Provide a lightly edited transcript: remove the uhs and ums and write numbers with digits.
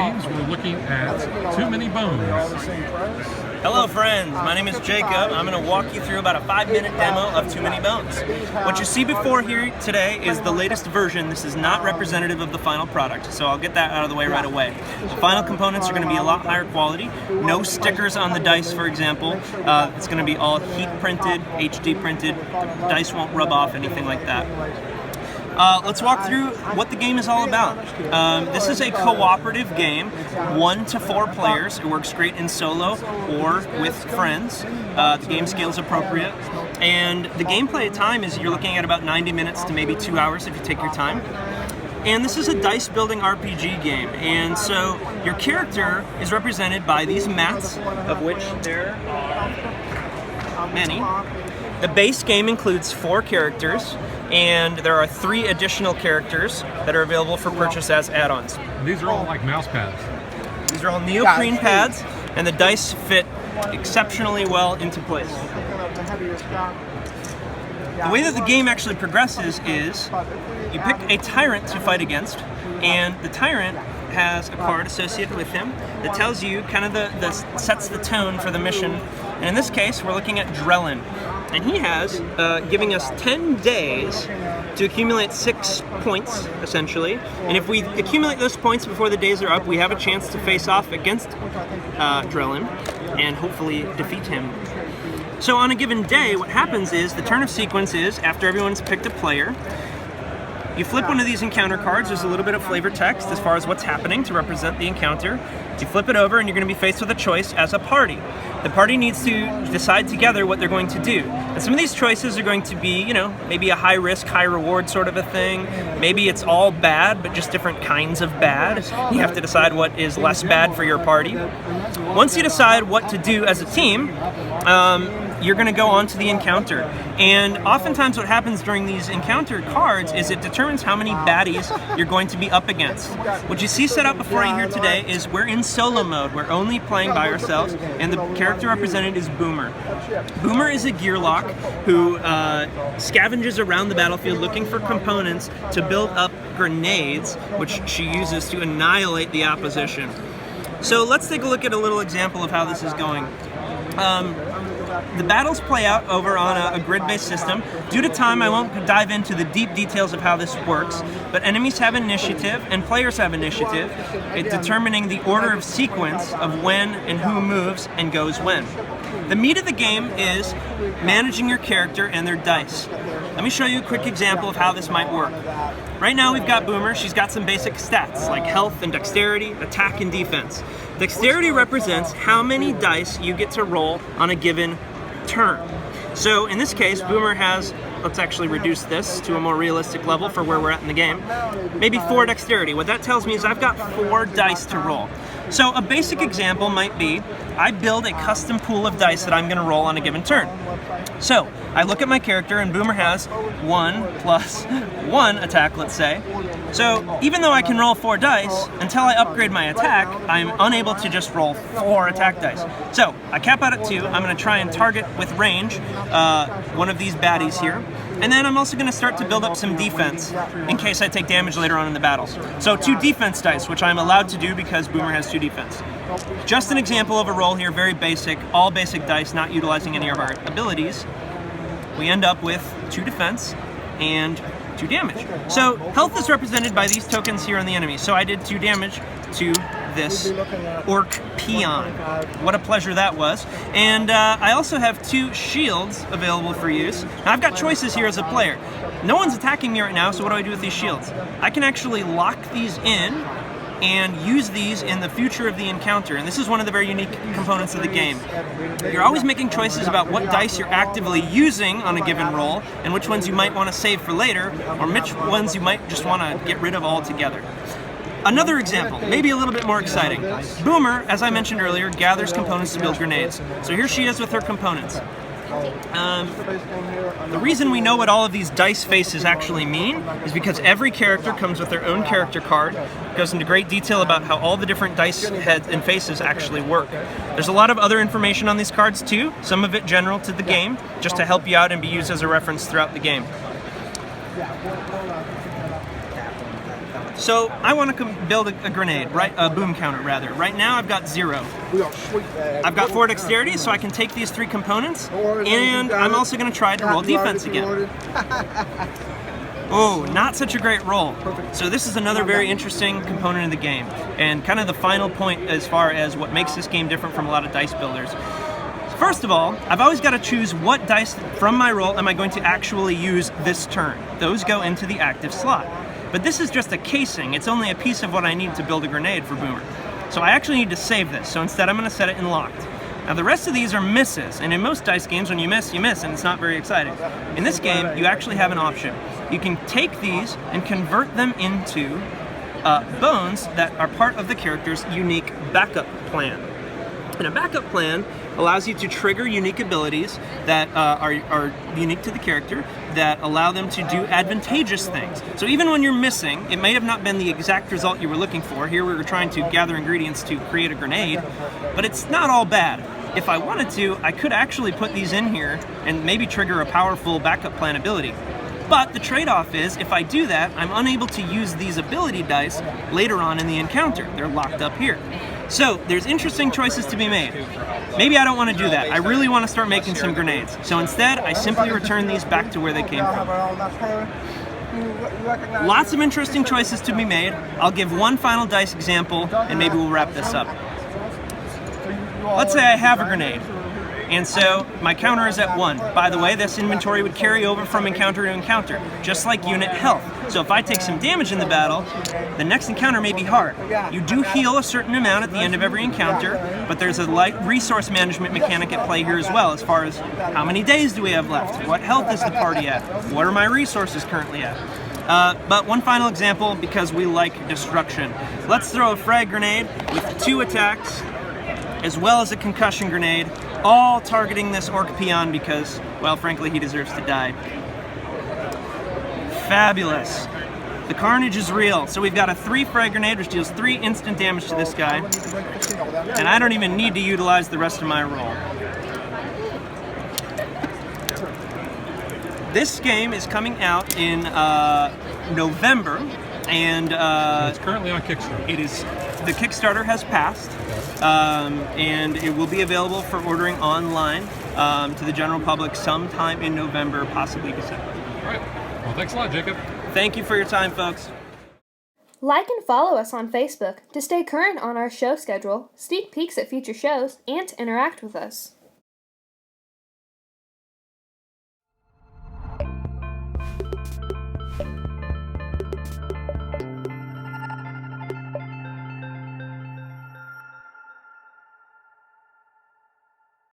means we're looking at Too Many Bones. Hello friends, my name is Jacob. I'm going to walk you through about a 5-minute demo of Too Many Bones. What you see before here today is the latest version. This is not representative of the final product, so I'll get that out of the way right away. The final components are going to be a lot higher quality. No stickers on the dice, for example. It's going to be all heat printed, HD printed. The dice won't rub off, anything like that. Let's walk through what the game is all about. This is a cooperative game, 1 to 4 players. It works great in solo or with friends. The game scale is appropriate. And the gameplay time is you're looking at about 90 minutes to maybe 2 hours if you take your time. And this is a dice building RPG game. And so your character is represented by these mats, of which there are many. The base game includes 4 characters, and there are 3 additional characters that are available for purchase as add-ons. These are all like mouse pads. These are all neoprene pads, and the dice fit exceptionally well into place. The way that the game actually progresses is you pick a tyrant to fight against, and the tyrant has a card associated with him that tells you kind of sets the tone for the mission. And in this case, we're looking at Drellin. And he has giving us 10 days to accumulate 6 points, essentially. And if we accumulate those points before the days are up, we have a chance to face off against Drellin and hopefully defeat him. So on a given day, what happens is the turn of sequence is, after everyone's picked a player, you flip one of these encounter cards. There's a little bit of flavor text as far as what's happening to represent the encounter. You flip it over and you're going to be faced with a choice as a party. The party needs to decide together what they're going to do. And some of these choices are going to be, you know, maybe a high risk, high reward sort of a thing. Maybe it's all bad, but just different kinds of bad. You have to decide what is less bad for your party. Once you decide what to do as a team, you're going to go on to the encounter. And oftentimes what happens during these encounter cards is it determines how many baddies you're going to be up against. What you see set up before you here today is we're in solo mode. We're only playing by ourselves, and the character represented is Boomer. Boomer is a gearlock who scavenges around the battlefield looking for components to build up grenades, which she uses to annihilate the opposition. So let's take a look at a little example of how this is going. The battles play out over on a grid-based system. Due to time, I won't dive into the deep details of how this works, but enemies have initiative and players have initiative, determining the order of sequence of when and who moves and goes when. The meat of the game is managing your character and their dice. Let me show you a quick example of how this might work. Right now we've got Boomer. She's got some basic stats like health and dexterity, attack and defense. Dexterity represents how many dice you get to roll on a given turn. So in this case, Boomer has, let's actually reduce this to a more realistic level for where we're at in the game, maybe 4 dexterity. What that tells me is I've got 4 dice to roll. So a basic example might be I build a custom pool of dice that I'm going to roll on a given turn. So I look at my character and Boomer has 1 plus 1 attack, let's say. So even though I can roll 4 dice, until I upgrade my attack, I'm unable to just roll 4 attack dice. So I cap out at 2. I'm going to try and target with range one of these baddies here. And then I'm also going to start to build up some defense in case I take damage later on in the battles. So 2 defense dice, which I'm allowed to do because Boomer has 2 defense. Just an example of a roll here, very basic, all basic dice, not utilizing any of our abilities. We end up with 2 defense and 2 damage. So health is represented by these tokens here on the enemy. So I did 2 damage to this orc peon. What a pleasure that was. And I also have 2 shields available for use. Now I've got choices here as a player. No one's attacking me right now, so what do I do with these shields? I can actually lock these in and use these in the future of the encounter. And this is one of the very unique components of the game. You're always making choices about what dice you're actively using on a given roll and which ones you might want to save for later or which ones you might just want to get rid of altogether. Another example, maybe a little bit more exciting. Boomer, as I mentioned earlier, gathers components to build grenades. So here she is with her components. The reason we know what all of these dice faces actually mean is because every character comes with their own character card. It goes into great detail about how all the different dice heads and faces actually work. There's a lot of other information on these cards too, some of it general to the game, just to help you out and be used as a reference throughout the game. So I want to build a grenade, right? A boom counter, rather. Right now I've got 0. I've got 4 dexterity, so I can take these 3 components, and I'm also going to try to roll defense again. Oh, not such a great roll. So this is another very interesting component of the game, and kind of the final point as far as what makes this game different from a lot of dice builders. First of all, I've always got to choose what dice from my roll am I going to actually use this turn. Those go into the active slot. But this is just a casing. It's only a piece of what I need to build a grenade for Boomer. So I actually need to save this. So instead I'm going to set it in locked. Now the rest of these are misses, and in most dice games when you miss, and it's not very exciting. In this game, you actually have an option. You can take these and convert them into bones that are part of the character's unique backup plan. And a backup plan allows you to trigger unique abilities that are unique to the character that allow them to do advantageous things. So even when you're missing, it may have not been the exact result you were looking for. Here we were trying to gather ingredients to create a grenade, but it's not all bad. If I wanted to, I could actually put these in here and maybe trigger a powerful backup plan ability. But the trade-off is, if I do that, I'm unable to use these ability dice later on in the encounter. They're locked up here. So there's interesting choices to be made. Maybe I don't want to do that. I really want to start making some grenades. So instead, I simply return these back to where they came from. Lots of interesting choices to be made. I'll give one final dice example, and maybe we'll wrap this up. Let's say I have a grenade, and so my counter is at 1. By the way, this inventory would carry over from encounter to encounter, just like unit health. So if I take some damage in the battle, the next encounter may be hard. You do heal a certain amount at the end of every encounter, but there's a light resource management mechanic at play here as well, as far as how many days do we have left? What health is the party at? What are my resources currently at? But one final example, because we like destruction. Let's throw a frag grenade with 2 attacks, as well as a concussion grenade, all targeting this orc peon because, well, frankly, he deserves to die. Fabulous. The carnage is real. So we've got a 3 frag grenade, which deals 3 instant damage to this guy, and I don't even need to utilize the rest of my roll. This game is coming out in November, and It's currently on Kickstarter. it is. The Kickstarter has passed, and it will be available for ordering online to the general public sometime in November, possibly December. All right. Well, thanks a lot, Jacob. Thank you for your time, folks. Like and follow us on Facebook to stay current on our show schedule, sneak peeks at future shows, and to interact with us.